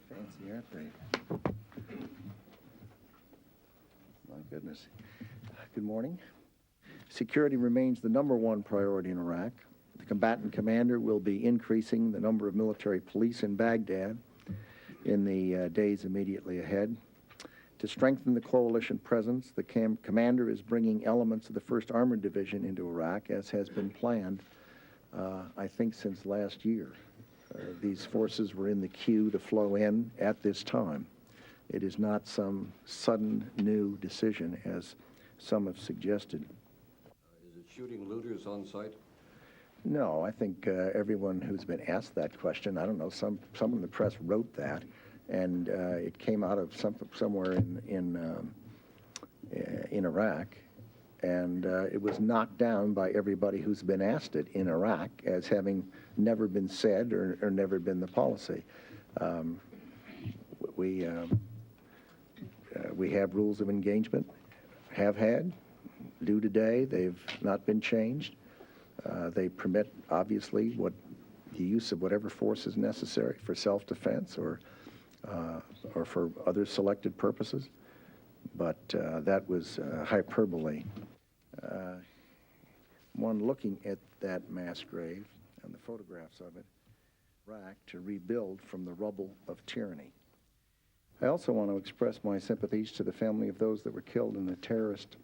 Fancy, aren't they? My goodness. Good morning. Security remains the #1 priority in Iraq. The combatant commander will be increasing the number of military police in Baghdad in the days immediately ahead. To strengthen the coalition presence, the commander is bringing elements of the 1st Armored Division into Iraq, as has been planned, I think, since last year. These forces were in the queue to flow in at this time. It is not some sudden new decision, as some have suggested. Is it shooting looters on site? No, I think everyone who's been asked that question, I don't know, someone in the press wrote that, and it came out of somewhere in Iraq, and it was knocked down by everybody who's been asked it in Iraq as having never been said or never been the policy. We have rules of engagement, have had, do today. They've not been changed. They permit, obviously, the use of whatever force is necessary for self-defense or for other selected purposes. But that was hyperbole. One looking at that mass grave and the photographs of it, Iraq, to rebuild from the rubble of tyranny. I also want to express my sympathies to the family of those that were killed in the terrorist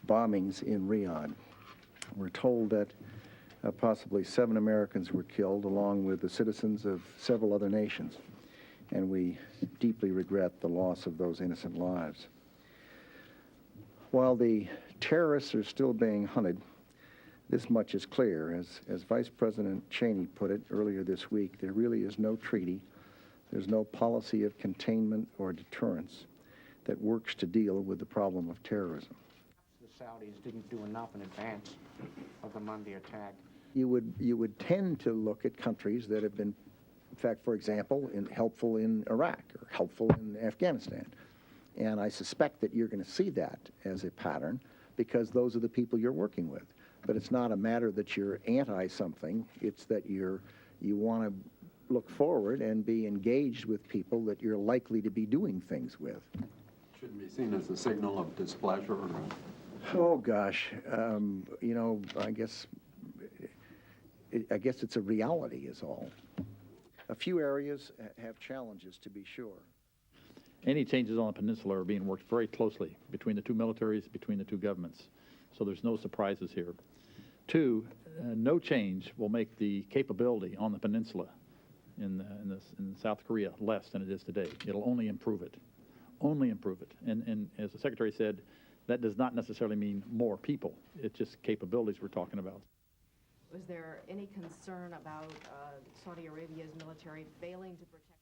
bombings in Riyadh. We're told that possibly 7 Americans were killed, along with the citizens of several other nations, and we deeply regret the loss of those innocent lives. While the terrorists are still being hunted, this much is clear. As Vice President Cheney put it earlier this week, there really is no treaty, there's no policy of containment or deterrence that works to deal with the problem of terrorism. The Saudis didn't do enough in advance of the Monday attack. You would tend to look at countries that have been, in fact, for example, helpful in Iraq or helpful in Afghanistan. And I suspect that you're going to see that as a pattern because those are the people you're working with. But it's not a matter that you're anti-something. It's that you want to look forward and be engaged with people that you're likely to be doing things with. Shouldn't be seen as a signal of displeasure. Oh gosh, you know, I guess it's a reality is all. A few areas have challenges, to be sure. Any changes on the peninsula are being worked very closely between the two militaries, between the two governments. So there's no surprises here. 2, no change will make the capability on the peninsula in South Korea less than it is today. It'll only improve it. Only improve it. And as the Secretary said, that does not necessarily mean more people. It's just capabilities we're talking about. Was there any concern about Saudi Arabia's military failing to protect